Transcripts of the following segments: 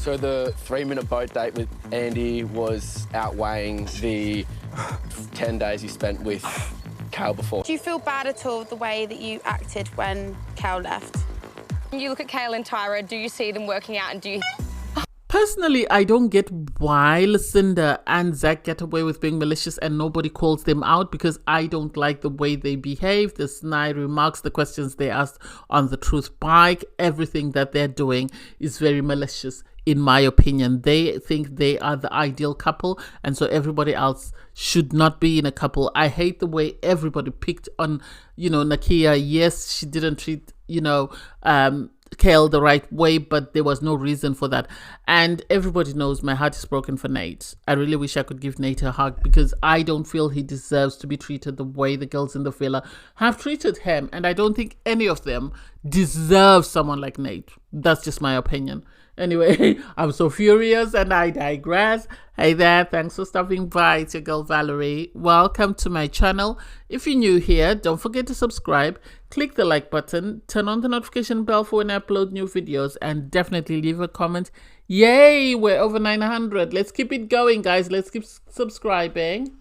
So the 3-minute boat date with Andy was outweighing the 10 days you spent with Kale before. Do you feel bad at all the way that you acted when Kale left? When you look at Kale and Tyra, do you see them working out, and do you... Personally, I don't get why Lucinda and Zach get away with being malicious and nobody calls them out, because I don't like the way they behave, the snide remarks, the questions they asked on the Truce bike. Everything that they're doing is very malicious, in my opinion. They think they are the ideal couple, and so everybody else should not be in a couple. I hate the way everybody picked on, Nakia. Yes, she didn't treat, Kale the right way, but there was no reason for that. And everybody knows my heart is broken for Nate. I really wish I could give Nate a hug, because I don't feel he deserves to be treated the way the girls in the villa have treated him, and I don't think any of them deserve someone like Nate. That's just my opinion. Anyway, I'm so furious and I digress. Hey there, thanks for stopping by. It's your girl Valerie. Welcome to my channel. If you're new here, don't forget to subscribe, click the like button, turn on the notification bell for when I upload new videos, and definitely leave a comment. Yay, we're over 900. Let's keep it going, guys. Let's keep subscribing.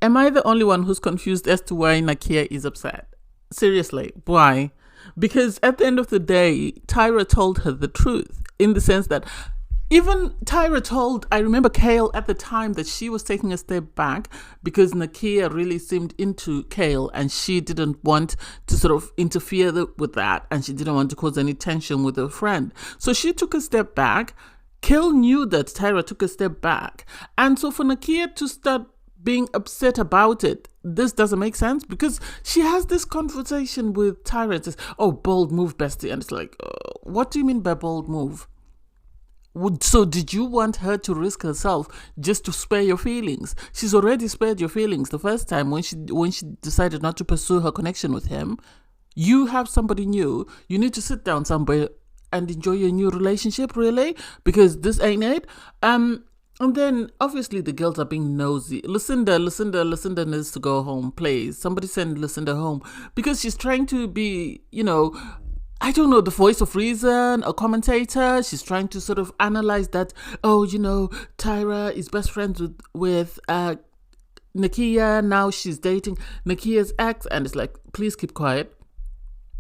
Am I the only one who's confused as to why Nakia is upset? Seriously, why? Because at the end of the day, Tyra told her the truth, in the sense that even Tyra told, I remember Kale at the time, that she was taking a step back because Nakia really seemed into Kale and she didn't want to sort of interfere with that, and she didn't want to cause any tension with her friend. So she took a step back. Kale knew that Tyra took a step back. And so for Nakia to start being upset about it, this doesn't make sense, because she has this conversation with Tyra and says, oh, bold move, bestie. And it's like, what do you mean by bold move? So did you want her to risk herself just to spare your feelings? She's already spared your feelings the first time when she decided not to pursue her connection with him. You have somebody new. You need to sit down somewhere and enjoy your new relationship, really, because this ain't it. And then, obviously, the girls are being nosy. Lucinda needs to go home, please. Somebody send Lucinda home. Because she's trying to be, I don't know, the voice of reason, a commentator. She's trying to sort of analyze that, Tyra is best friends with Nakia. Now she's dating Nakia's ex. And it's like, please keep quiet.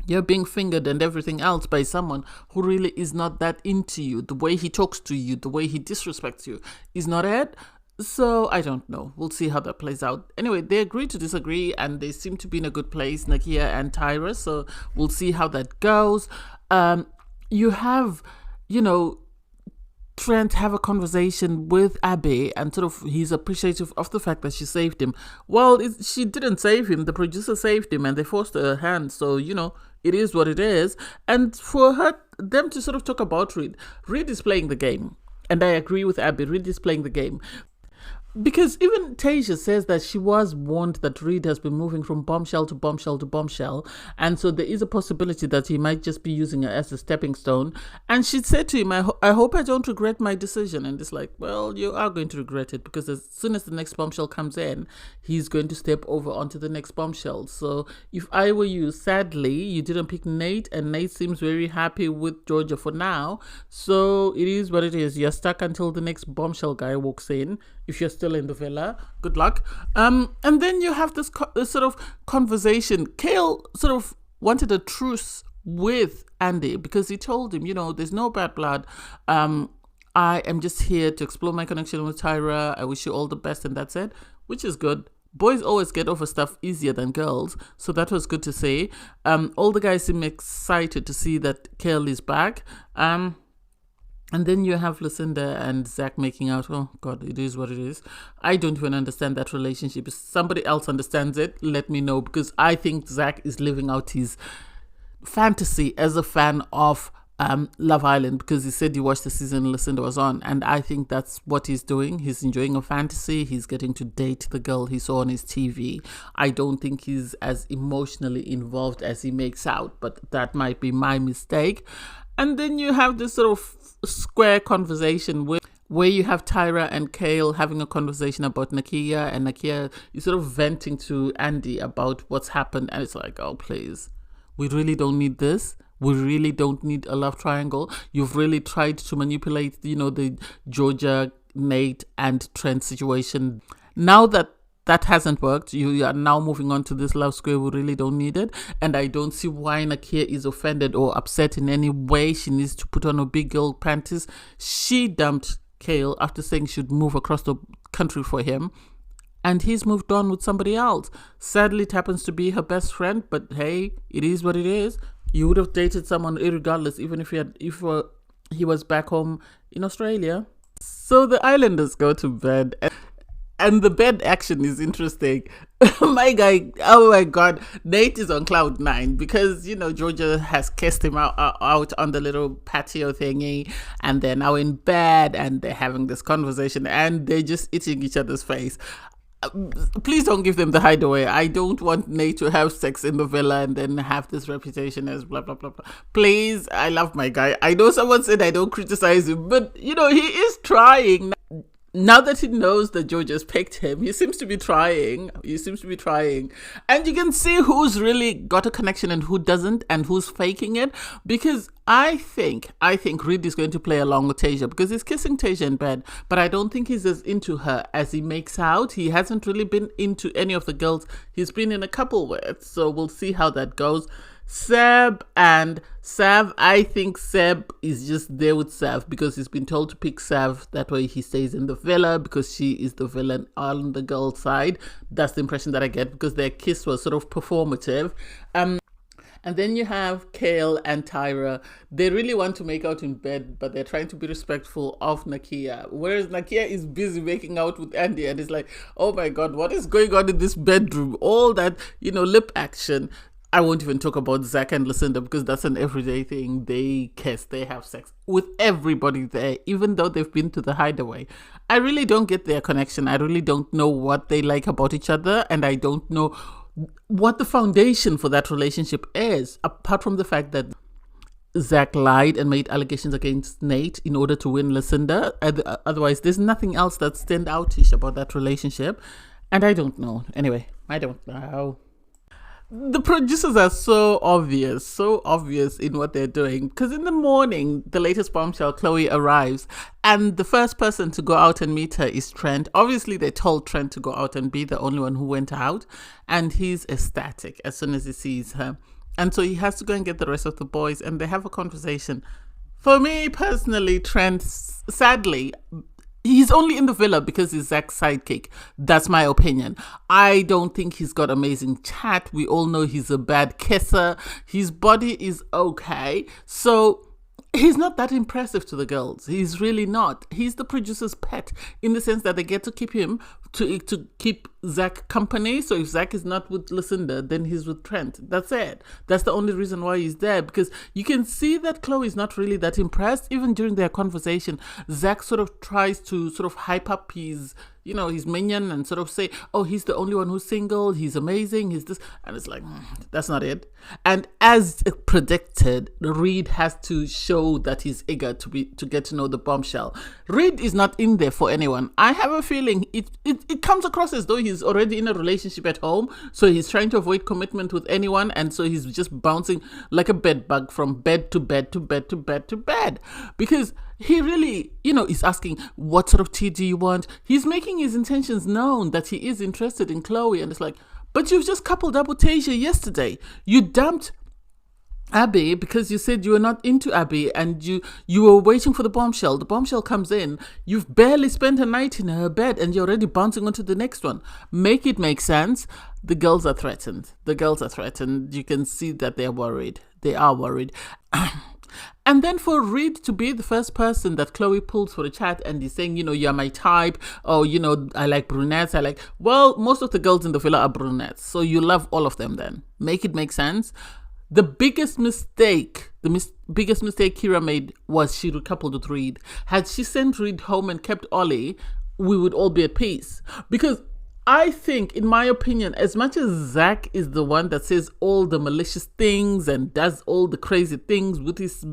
You're being fingered and everything else by someone who really is not that into you. The way he talks to you, the way he disrespects you is not it. So I don't know. We'll see how that plays out. Anyway, they agree to disagree and they seem to be in a good place, Nakia and Tyra. So we'll see how that goes. You have, Trent have a conversation with Abby, and sort of he's appreciative of the fact that she saved him. Well, she didn't save him. The producer saved him and they forced her hand. So, it is what it is. And for them to sort of talk about Reed is playing the game. And I agree with Abby, Reed is playing the game. Because even Tasia says that she was warned that Reed has been moving from bombshell to bombshell to bombshell. And so there is a possibility that he might just be using her as a stepping stone. And she said to him, I hope I don't regret my decision. And it's like, well, you are going to regret it, because as soon as the next bombshell comes in, he's going to step over onto the next bombshell. So if I were you, sadly, you didn't pick Nate, and Nate seems very happy with Georgia for now. So it is what it is. You're stuck until the next bombshell guy walks in. If you're still in the villa, good luck. And then you have this sort of conversation. Kale sort of wanted a truce with Andy because he told him, there's no bad blood. I am just here to explore my connection with Tyra. I wish you all the best, and that's it, which is good. Boys always get over stuff easier than girls, so that was good to see. All the guys seem excited to see that Kale is back. And then you have Lucinda and Zach making out. Oh, God, it is what it is. I don't even understand that relationship. If somebody else understands it, let me know, because I think Zach is living out his fantasy as a fan of Love Island, because he said he watched the season Lucinda was on, and I think that's what he's doing. He's enjoying a fantasy. He's getting to date the girl he saw on his TV. I don't think he's as emotionally involved as he makes out, but that might be my mistake. And then you have this sort of square conversation where you have Tyra and Kale having a conversation about Nakia, and Nakia is sort of venting to Andy about what's happened, and it's like, oh, please, we really don't need this. We really don't need a love triangle. You've really tried to manipulate, the Georgia, Nate, and Trent situation. Now that hasn't worked, you are now moving on to this love square. We really don't need it. And I don't see why Nakia is offended or upset in any way. She needs to put on her big girl panties. She dumped Kale after saying she'd move across the country for him. And he's moved on with somebody else. Sadly, it happens to be her best friend. But hey, it is what it is. You would have dated someone irregardless, even if he was back home in Australia. So the Islanders go to bed. And the bed action is interesting. My guy, oh my God, Nate is on cloud 9 because, Georgia has kissed him out on the little patio thingy, and they're now in bed and they're having this conversation and they're just eating each other's face. Please don't give them the hideaway. I don't want Nate to have sex in the villa and then have this reputation as blah, blah, blah, blah. Please, I love my guy. I know someone said I don't criticize him, but, he is trying. Now that he knows that Georgia's picked him, he seems to be trying. And you can see who's really got a connection and who doesn't and who's faking it. Because I think Reed is going to play along with Tasia because he's kissing Tasia in bed. But I don't think he's as into her as he makes out. He hasn't really been into any of the girls he's been in a couple with. So we'll see how that goes. Seb and Sav, I think Seb is just there with Sav because he's been told to pick Sav. That way he stays in the villa because she is the villain on the girl side. That's the impression that I get because their kiss was sort of performative. And then you have Kale and Tyra. They really want to make out in bed, but they're trying to be respectful of Nakia. Whereas Nakia is busy making out with Andy and is like, oh my God, what is going on in this bedroom? All that, lip action. I won't even talk about Zach and Lucinda because that's an everyday thing. They kiss, they have sex with everybody there, even though they've been to the hideaway. I really don't get their connection. I really don't know what they like about each other, and I don't know what the foundation for that relationship is, apart from the fact that Zach lied and made allegations against Nate in order to win Lucinda. Otherwise, there's nothing else that stand outish about that relationship, and I don't know. Anyway, I don't know. The producers are so obvious in what they're doing because in the morning, the latest bombshell, Chloe, arrives and the first person to go out and meet her is Trent. Obviously, they told Trent to go out and be the only one who went out, and he's ecstatic as soon as he sees her. And so he has to go and get the rest of the boys and they have a conversation. For me personally, Trent, sadly, he's only in the villa because he's Zach's sidekick. That's my opinion. I don't think he's got amazing chat. We all know he's a bad kisser. His body is okay. So he's not that impressive to the girls. He's really not. He's the producer's pet in the sense that they get to keep him to keep Zach company. So if Zach is not with Lucinda, then he's with Trent. That's it. That's the only reason why he's there, because you can see that Chloe is not really that impressed. Even during their conversation, Zach sort of tries to sort of hype up his minion and sort of say, oh, he's the only one who's single, he's amazing, he's this, and it's like, that's not it. And as predicted, Reed has to show that he's eager to get to know the bombshell. Reed is not in there for anyone. I have a feeling it comes across as though he's already in a relationship at home, so he's trying to avoid commitment with anyone, and so he's just bouncing like a bed bug from bed to bed to bed to bed to bed, because he really, is asking, what sort of tea do you want? He's making his intentions known that he is interested in Chloe, and it's like, but you've just coupled up with Tasia yesterday. You dumped Abby because you said you were not into Abby, and you were waiting for the bombshell. The bombshell comes in. You've barely spent a night in her bed and you're already bouncing onto the next one. Make it make sense. The girls are threatened. You can see that they're worried. They are worried. And then for Reed to be the first person that Chloe pulls for a chat and he's saying, you're my type, or, I like brunettes, well, most of the girls in the villa are brunettes, so you love all of them then. Make it make sense. The biggest mistake Kira made was she recoupled with Reed. Had she sent Reed home and kept Ollie, we would all be at peace. Because I think, in my opinion, as much as Zach is the one that says all the malicious things and does all the crazy things with his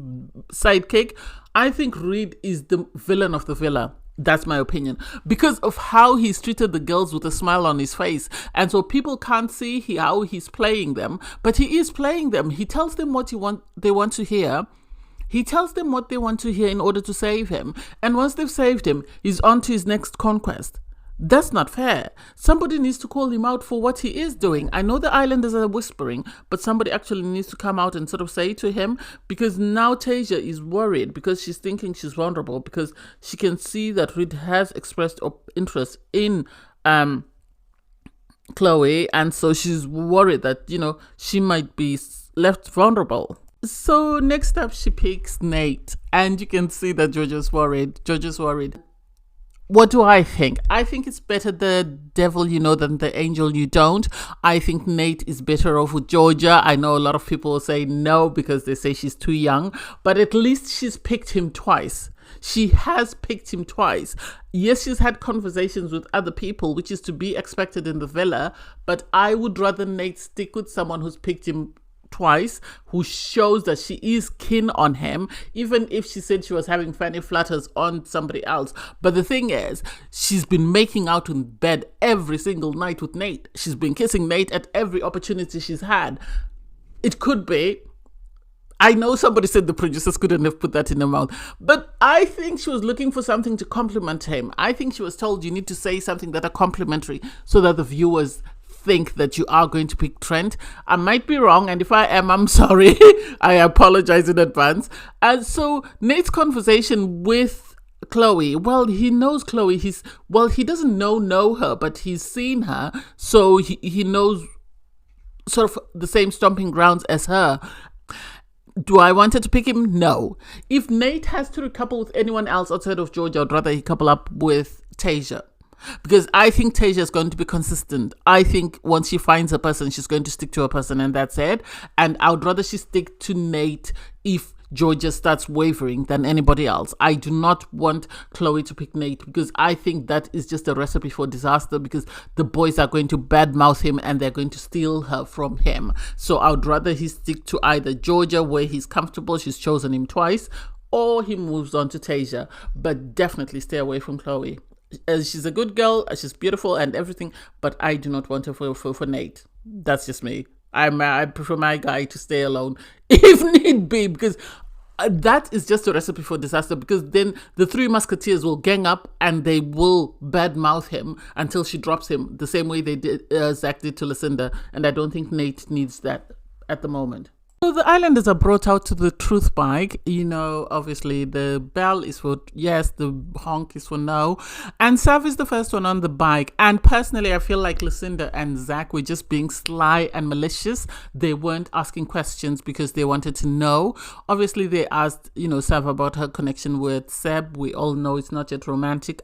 sidekick, I think Reed is the villain of the villa. That's my opinion. Because of how he's treated the girls with a smile on his face. And so people can't see how he's playing them, but he is playing them. He tells them what they want to hear. He tells them what they want to hear in order to save him. And once they've saved him, he's on to his next conquest. That's not fair. Somebody needs to call him out for what he is doing. I know the islanders are whispering, but somebody actually needs to come out and sort of say to him, because now Tasia is worried because she's thinking she's vulnerable, because she can see that Reed has expressed interest in Chloe, and so she's worried that, she might be left vulnerable. So next up, she picks Nate, and you can see that Georgia's worried. What do I think? I think it's better the devil you know than the angel you don't. I think Nate is better off with Georgia. I know a lot of people will say no because they say she's too young, but at least she's picked him twice. She has picked him twice. Yes, she's had conversations with other people, which is to be expected in the villa, but I would rather Nate stick with someone who's picked him twice, who shows that she is keen on him, even if she said she was having fanny flutters on somebody else. But the thing is, she's been making out in bed every single night with Nate. She's been kissing Nate at every opportunity she's had. It could be, I know somebody said the producers couldn't have put that in her mouth, but I think she was looking for something to compliment him. I think she was told you need to say something that are complimentary so that the viewers think that you are going to pick Trent. I might be wrong, and if I am, I'm sorry. I apologize in advance. And so Nate's conversation with Chloe, well, he knows Chloe. He doesn't know her, but he's seen her, so he knows sort of the same stomping grounds as her. Do I want her to pick him? No. If Nate has to recouple with anyone else outside of Georgia, I'd rather he couple up with Tasia. Because I think Tasia is going to be consistent. I think once she finds a person, she's going to stick to a person, and that's it. And I would rather she stick to Nate if Georgia starts wavering than anybody else. I do not want Chloe to pick Nate, because I think that is just a recipe for disaster, because the boys are going to badmouth him and they're going to steal her from him. So I would rather he stick to either Georgia, where he's comfortable, she's chosen him twice, or he moves on to Tasia. But definitely stay away from Chloe. She's a good girl, she's beautiful and everything, but I do not want her for Nate. That's just me. I prefer my guy to stay alone if need be, because that is just a recipe for disaster, because then the three musketeers will gang up and they will badmouth him until she drops him, the same way they did Zach did to Lucinda, and I don't think Nate needs that at the moment. So the islanders are brought out to the Truth bike. Obviously the bell is for yes, the honk is for no. And Sav is the first one on the bike. And personally, I feel like Lucinda and Zach were just being sly and malicious. They weren't asking questions because they wanted to know. Obviously, they asked, Sav about her connection with Seb. We all know it's not yet romantic.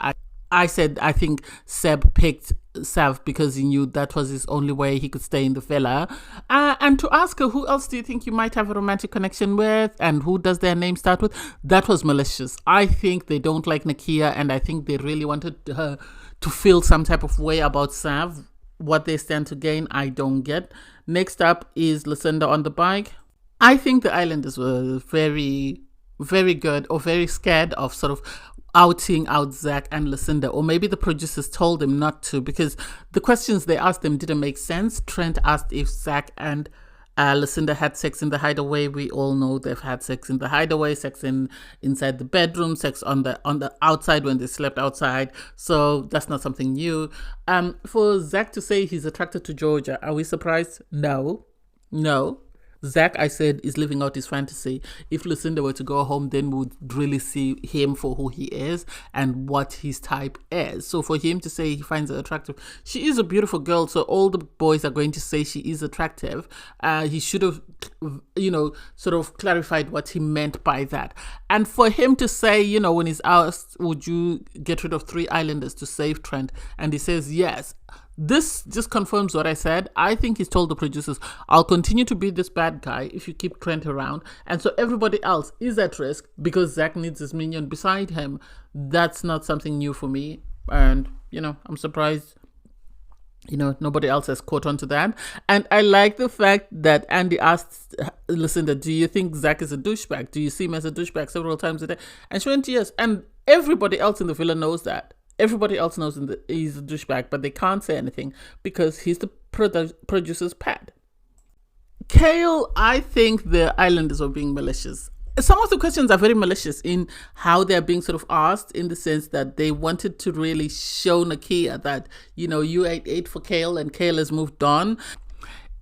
I said I think Seb picked Sav because he knew that was his only way he could stay in the villa. And to ask her, who else do you think you might have a romantic connection with, and who does their name start with? That was Malicious. I think they don't like Nakia, and I think they really wanted her to feel some type of way about Sav. What they stand to gain, I don't get. Next up is Lucinda on the bike. I think the islanders were very, very good, or very scared of sort of outing out Zach and Lucinda, or maybe the producers told them not to, because the questions they asked them didn't make sense. Trent asked if Zach and Lucinda had sex in the hideaway. We all know they've had sex in the hideaway, sex inside the bedroom, sex on the outside when they slept outside. So that's not something new. For Zach to say he's attracted to Georgia, are we surprised? No. Zach, I said, is living out his fantasy. If Lucinda were to go home, then we would really see him for who he is and what his type is. So for him to say he finds her attractive, she is a beautiful girl, so all the boys are going to say she is attractive. He should have, sort of clarified what he meant by that. And for him to say, when he's asked, would you get rid of 3 islanders to save Trent? And he says yes. This just confirms what I said. I think he's told the producers, I'll continue to be this bad guy if you keep Trent around. And so everybody else is at risk because Zach needs his minion beside him. That's not something new for me. And, I'm surprised, nobody else has caught on to that. And I like the fact that Andy asked Lucinda, do you think Zach is a douchebag? Do you see him as a douchebag several times a day? And she went, yes. And Everybody else in the villa knows that. Everybody else knows he's a douchebag, but they can't say anything because he's the producer's pet. Kale, I think the islanders are being malicious. Some of the questions are very malicious in how they're being sort of asked, in the sense that they wanted to really show Nakia that, you ate for Kale and Kale has moved on.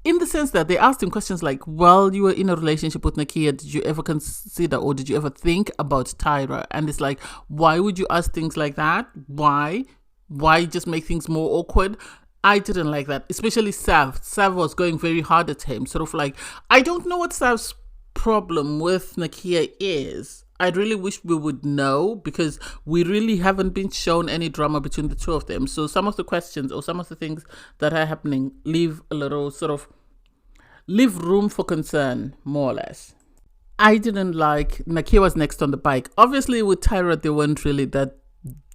In the sense that they asked him questions like, well, you were in a relationship with Nakia. Did you ever consider or did you ever think about Tyra? And it's like, why would you ask things like that? Why? Why just make things more awkward? I didn't like that, especially Sav. Sav was going very hard at him. Sort of like, I don't know what Sav's problem with Nakia is. I really wish we would know, because we really haven't been shown any drama between the two of them. So some of the questions or some of the things that are happening leave room for concern, more or less. I didn't like Nakia was next on the bike. Obviously with Tyra, they weren't really that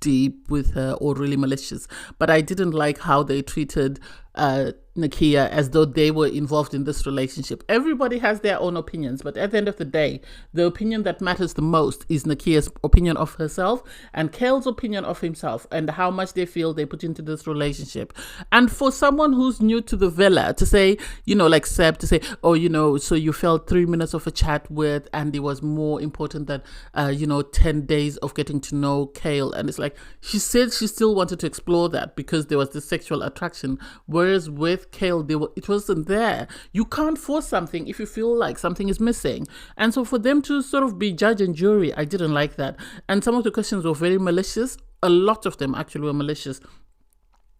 deep with her or really malicious, but I didn't like how they treated Nakia as though they were involved in this relationship. Everybody has their own opinions, but at the end of the day, the opinion that matters the most is Nakia's opinion of herself and Kale's opinion of himself, and how much they feel they put into this relationship. And for someone who's new to the villa to say, like Seb, to say, oh, so you felt 3 minutes of a chat with Andy was more important than 10 days of getting to know Kale. And it's like, she said she still wanted to explore that because there was this sexual attraction, whereas with Kale, it wasn't there. You can't force something if you feel like something is missing. And so for them to sort of be judge and jury, I didn't like that. And some of the questions were very malicious. A lot of them actually were malicious.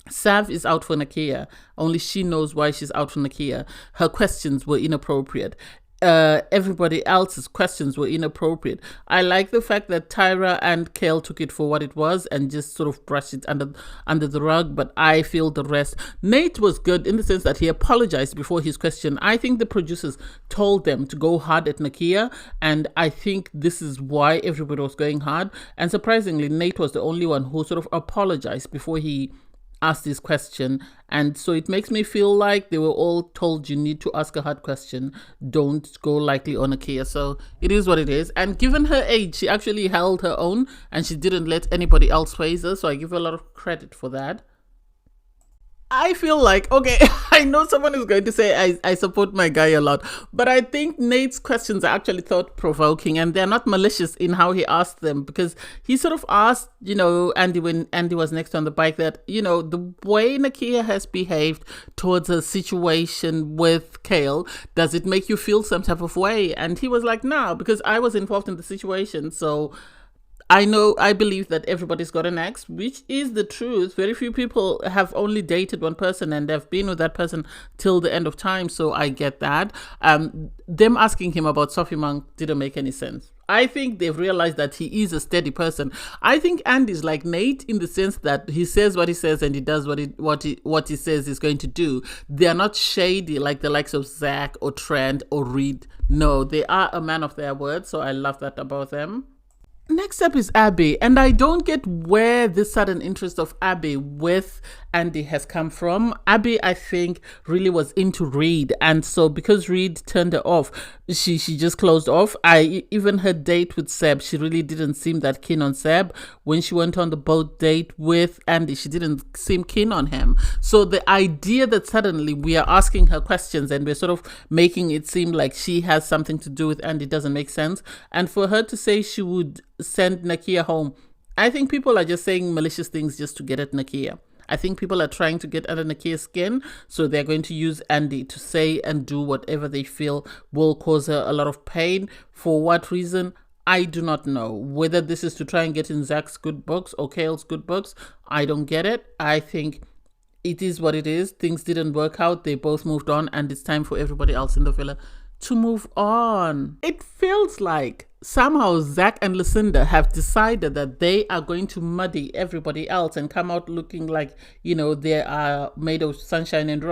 Sav is out for Nakia. Only she knows why she's out for Nakia. Her questions were inappropriate. Everybody else's questions were inappropriate. I like the fact that Tyra and Kale took it for what it was and just sort of brushed it under the rug, but I feel the rest. Nate was good in the sense that he apologized before his question. I think the producers told them to go hard at Nakia, and I think this is why everybody was going hard. And surprisingly, Nate was the only one who sort of apologized before he asked this question. And so it makes me feel like they were all told, you need to ask a hard question, don't go lightly on Nakia. So it is what it is. And given her age, she actually held her own and she didn't let anybody else phase her, so I give her a lot of credit for that. I feel like, okay, I know someone is going to say I support my guy a lot, but I think Nate's questions are actually thought-provoking and they're not malicious in how he asked them, because he sort of asked, Andy, when Andy was next on the bike, that, the way Nakia has behaved towards a situation with Kale, does it make you feel some type of way? And he was like, no, because I was involved in the situation, so I believe that everybody's got an ex, which is the truth. Very few people have only dated one person and they've been with that person till the end of time. So I get that. Them asking him about Sophie Monk didn't make any sense. I think they've realized that he is a steady person. I think Andy's like Nate in the sense that he says what he says and he does what he says he's going to do. They are not shady like the likes of Zach or Trent or Reed. No, they are a man of their word. So I love that about them. Next up is Abby, and I don't get where this sudden interest of Abby with Andy has come from. Abby, I think, really was into Reed, and so because Reed turned her off, she just closed off. Even her date with Seb, she really didn't seem that keen on Seb. When she went on the boat date with Andy, she didn't seem keen on him. So the idea that suddenly we are asking her questions and we're sort of making it seem like she has something to do with Andy doesn't make sense. And for her to say she would send Nakia home, I think people are just saying malicious things just to get at Nakia. I think people are trying to get under Nakia's skin, so they're going to use Andy to say and do whatever they feel will cause her a lot of pain. For what reason? I do not know. Whether this is to try and get in Zach's good books or Kale's good books, I don't get it. I think it is what it is. Things didn't work out. They both moved on, and it's time for everybody else in the villa to move on. It feels like somehow Zach and Lucinda have decided that they are going to muddy everybody else and come out looking like, they are made of sunshine and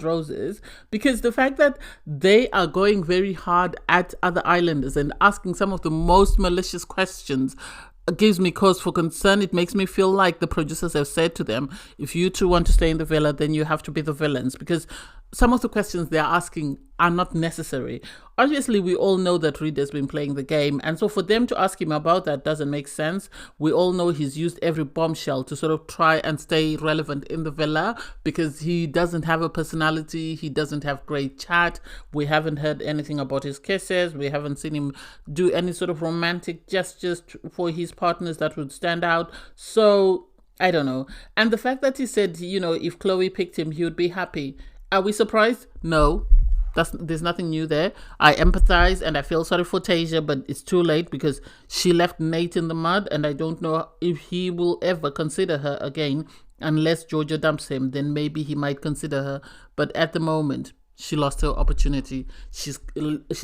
roses, because the fact that they are going very hard at other islanders and asking some of the most malicious questions gives me cause for concern. It makes me feel like the producers have said to them, if you two want to stay in the villa, then you have to be the villains, because some of the questions they're asking are not necessary. Obviously, we all know that Reed has been playing the game, and so for them to ask him about that doesn't make sense. We all know he's used every bombshell to sort of try and stay relevant in the villa because he doesn't have a personality, he doesn't have great chat. We haven't heard anything about his kisses, we haven't seen him do any sort of romantic gestures for his partners that would stand out. So I don't know. And the fact that he said, if Chloe picked him, he would be happy. Are we surprised? No. There's nothing new there. I empathize and I feel sorry for Tasia, but it's too late because she left Nate in the mud, and I don't know if he will ever consider her again unless Georgia dumps him. Then maybe he might consider her. But at the moment, she lost her opportunity. She's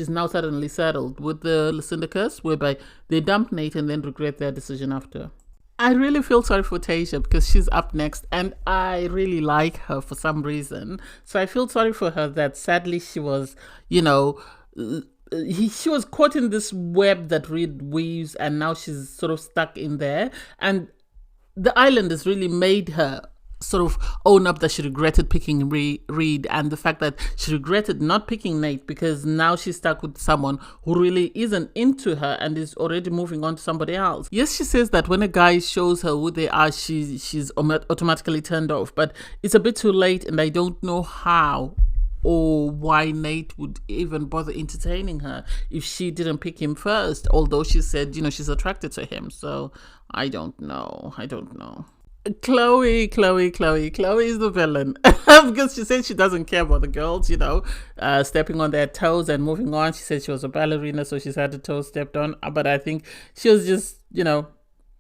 now suddenly saddled with the Lucinda curse, whereby they dump Nate and then regret their decision after. I really feel sorry for Tasia because she's up next and I really like her for some reason. So I feel sorry for her that sadly she was, she was caught in this web that Reed weaves, and now she's sort of stuck in there. And the island has really made her sort of own up that she regretted picking Reed, and the fact that she regretted not picking Nate because now she's stuck with someone who really isn't into her and is already moving on to somebody else. Yes, she says that when a guy shows her who they are, she's automatically turned off, but it's a bit too late, and I don't know how or why Nate would even bother entertaining her if she didn't pick him first, although she said, she's attracted to him. So I don't know. Chloe is the villain because she said she doesn't care about the girls, stepping on their toes and moving on. She said she was a ballerina, so she's had her toes stepped on. But I think she was just,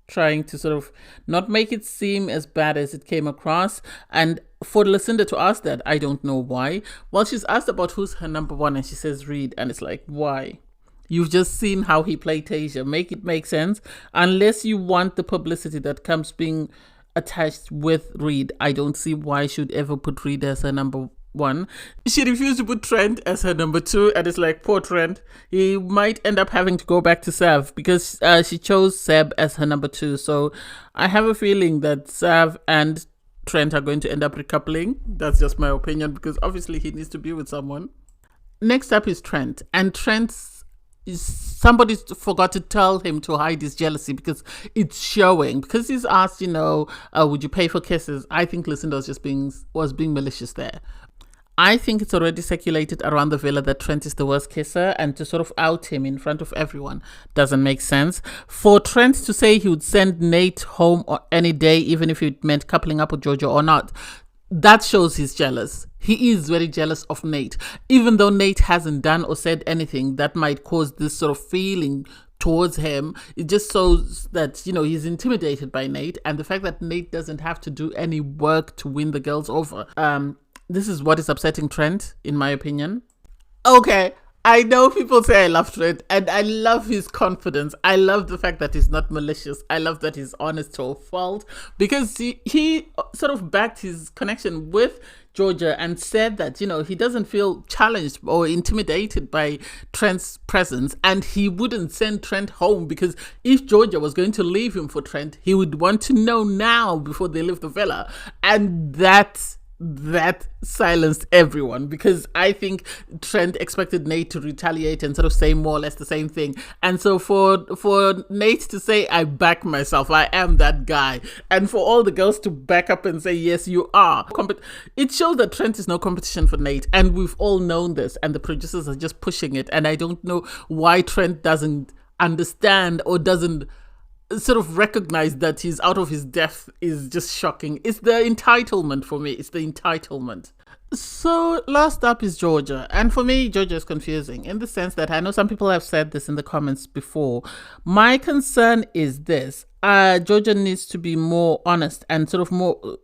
trying to sort of not make it seem as bad as it came across. And for Lucinda to ask that, I don't know why. Well, she's asked about who's her number one, and she says Reed, and it's like, why? You've just seen how he played Tasia. Make it make sense. Unless you want the publicity that comes being attached with Reed, I don't see why she'd ever put Reed as her number one. She refused to put Trent as her number two, and it's like, poor Trent, he might end up having to go back to Sav because she chose Seb as her number two. So I have a feeling that Sav and Trent are going to end up recoupling. That's just my opinion because obviously he needs to be with someone. Next up is Trent, and somebody forgot to tell him to hide his jealousy because it's showing. Because he's asked, would you pay for kisses? I think Lucinda was being malicious there. I think it's already circulated around the villa that Trent is the worst kisser, and to sort of out him in front of everyone doesn't make sense. For Trent to say he would send Nate home any day, even if it meant coupling up with Georgia or not, that shows he's jealous. He is very jealous of Nate. Even though Nate hasn't done or said anything that might cause this sort of feeling towards him, it just shows that, he's intimidated by Nate, and the fact that Nate doesn't have to do any work to win the girls over. This is what is upsetting Trent, in my opinion. Okay, I know people say I love Trent, and I love his confidence. I love the fact that he's not malicious. I love that he's honest to a fault, because he sort of backed his connection with Georgia and said that, he doesn't feel challenged or intimidated by Trent's presence, and he wouldn't send Trent home because if Georgia was going to leave him for Trent, he would want to know now before they leave the villa. And that silenced everyone, because I think Trent expected Nate to retaliate and sort of say more or less the same thing. And so for Nate to say, I back myself, I am that guy, and for all the girls to back up and say, yes, you are, it shows that Trent is no competition for Nate, and we've all known this, and the producers are just pushing it. And I don't know why Trent doesn't understand or doesn't sort of recognize that he's out of his depth is just shocking. It's the entitlement for me. It's the entitlement. So last up is Georgia. And for me, Georgia is confusing in the sense that I know some people have said this in the comments before. My concern is this. Georgia needs to be more honest and sort of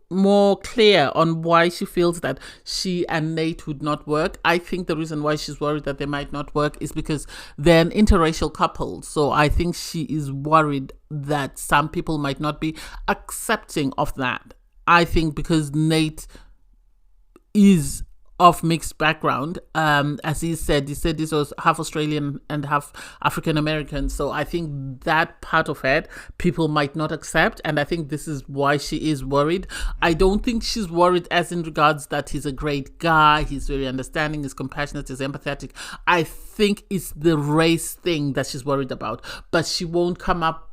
more clear on why she feels that she and Nate would not work. I think the reason why she's worried that they might not work is because they're an interracial couple. So I think she is worried that some people might not be accepting of that. I think because Nate is of mixed background. As he said this was half Australian and half African American. So I think that part of it people might not accept, and I think this is why she is worried. I don't think she's worried as in regards that he's a great guy, he's very understanding, he's compassionate, he's empathetic. I think it's the race thing that she's worried about, but she won't come up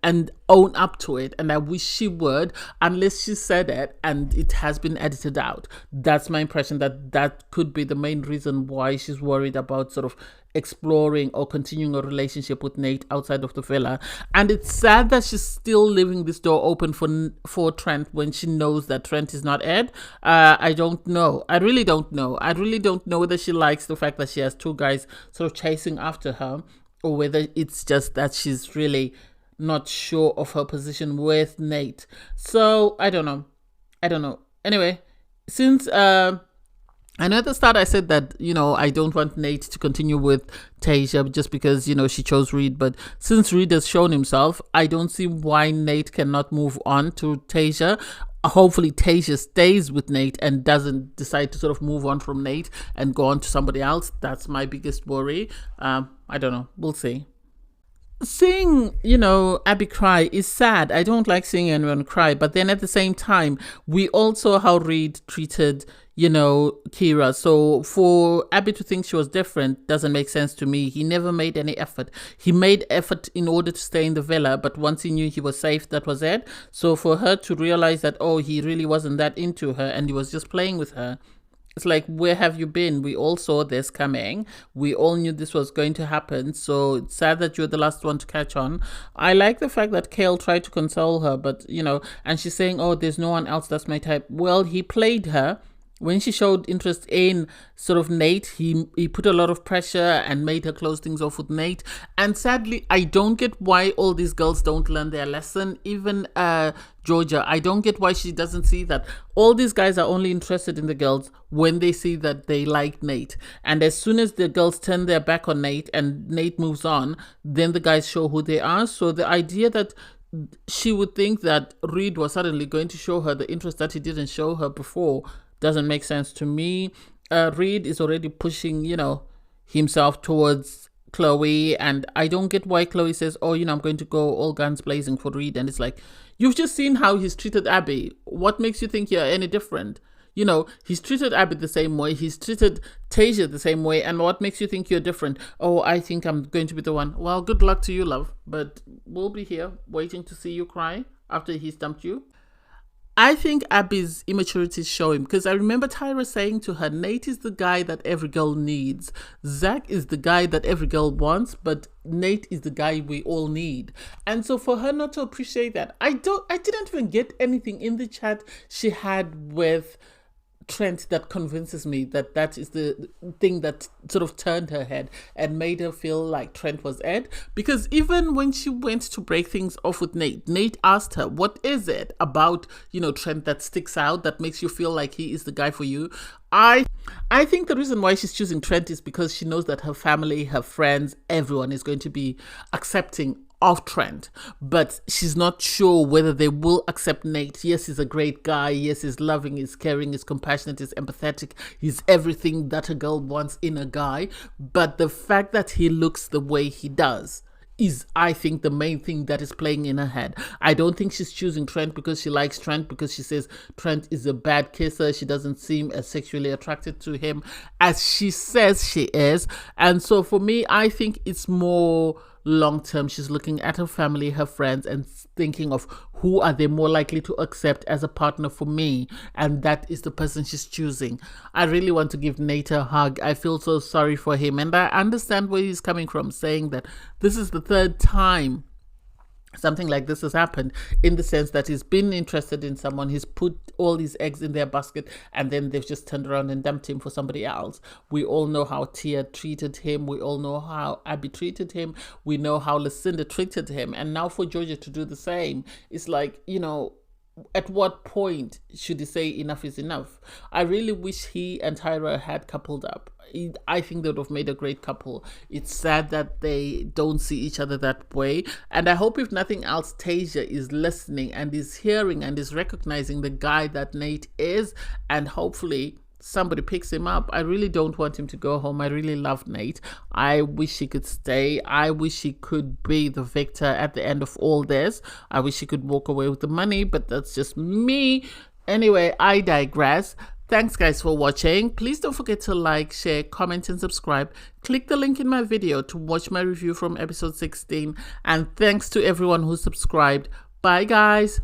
and own up to it, and I wish she would, unless she said it and it has been edited out. That's my impression, that could be the main reason why she's worried about sort of exploring or continuing a relationship with Nate outside of the villa. And it's sad that she's still leaving this door open for Trent when she knows that Trent is not Ed. I don't know. I really don't know. I really don't know whether she likes the fact that she has two guys sort of chasing after her, or whether it's just that she's really not sure of her position with Nate. So I don't know. Anyway, since I know at the start I said that, I don't want Nate to continue with Tasia just because, she chose Reed. But since Reed has shown himself, I don't see why Nate cannot move on to Tasia. Hopefully Tasia stays with Nate and doesn't decide to sort of move on from Nate and go on to somebody else. That's my biggest worry. I don't know. We'll see. Seeing, Abby cry is sad. I don't like seeing anyone cry. But then at the same time, we all saw how Reed treated, Kira. So for Abby to think she was different doesn't make sense to me. He never made any effort. He made effort in order to stay in the villa, but once he knew he was safe, that was it. So for her to realize that, he really wasn't that into her and he was just playing with her, it's like, where have you been? We all saw this coming. We all knew this was going to happen. So it's sad that you're the last one to catch on. I like the fact that Kale tried to console her, but, and she's saying, there's no one else that's my type. Well, he played her. When she showed interest in sort of Nate, he put a lot of pressure and made her close things off with Nate. And sadly, I don't get why all these girls don't learn their lesson. Even Georgia, I don't get why she doesn't see that all these guys are only interested in the girls when they see that they like Nate. And as soon as the girls turn their back on Nate and Nate moves on, then the guys show who they are. So the idea that she would think that Reed was suddenly going to show her the interest that he didn't show her before doesn't make sense to me. Reed is already pushing, himself towards Chloe, and I don't get why Chloe says, I'm going to go all guns blazing for Reed. And it's like, you've just seen how he's treated Abby. What makes you think you're any different? He's treated Abby the same way. He's treated Tasia the same way. And what makes you think you're different? I think I'm going to be the one. Well, good luck to you, love. But we'll be here waiting to see you cry after he's dumped you. I think Abby's immaturity is showing, because I remember Tyra saying to her, Nate is the guy that every girl needs. Zach is the guy that every girl wants, but Nate is the guy we all need. And so for her not to appreciate that, I didn't even get anything in the chat she had with Trent that convinces me that is the thing that sort of turned her head and made her feel like Trent was Ed. Because even when she went to break things off with Nate asked her, what is it about, Trent that sticks out, that makes you feel like he is the guy for you? I think the reason why she's choosing Trent is because she knows that her family, her friends, everyone is going to be accepting of Trent, but she's not sure whether they will accept Nate. Yes, he's a great guy. Yes, he's loving, he's caring, he's compassionate, he's empathetic. He's everything that a girl wants in a guy. But the fact that he looks the way he does is, I think, the main thing that is playing in her head. I don't think she's choosing Trent because she likes Trent, because she says Trent is a bad kisser. She doesn't seem as sexually attracted to him as she says she is. And so for me, I think it's more long term. She's looking at her family, her friends, and thinking of who are they more likely to accept as a partner for me, and that is the person she's choosing. I really want to give Nate a hug. I feel so sorry for him, and I understand where he's coming from, saying that this is the third time something like this has happened, in the sense that he's been interested in someone, he's put all his eggs in their basket, and then they've just turned around and dumped him for somebody else. We all know how Tia treated him. We all know how Abby treated him. We know how Lucinda treated him. And now for Georgia to do the same, it's like, at what point should he say enough is enough? I really wish he and Tyra had coupled up. I think they would have made a great couple. It's sad that they don't see each other that way. And I hope, if nothing else, Tasia is listening and is hearing and is recognizing the guy that Nate is. And hopefully somebody picks him up. I really don't want him to go home. I really love Nate. I wish he could stay. I wish he could be the victor at the end of all this. I wish he could walk away with the money, but that's just me. Anyway, I digress. Thanks guys for watching. Please don't forget to like, share, comment and subscribe. Click the link in my video to watch my review from episode 16. And thanks to everyone who subscribed. Bye guys.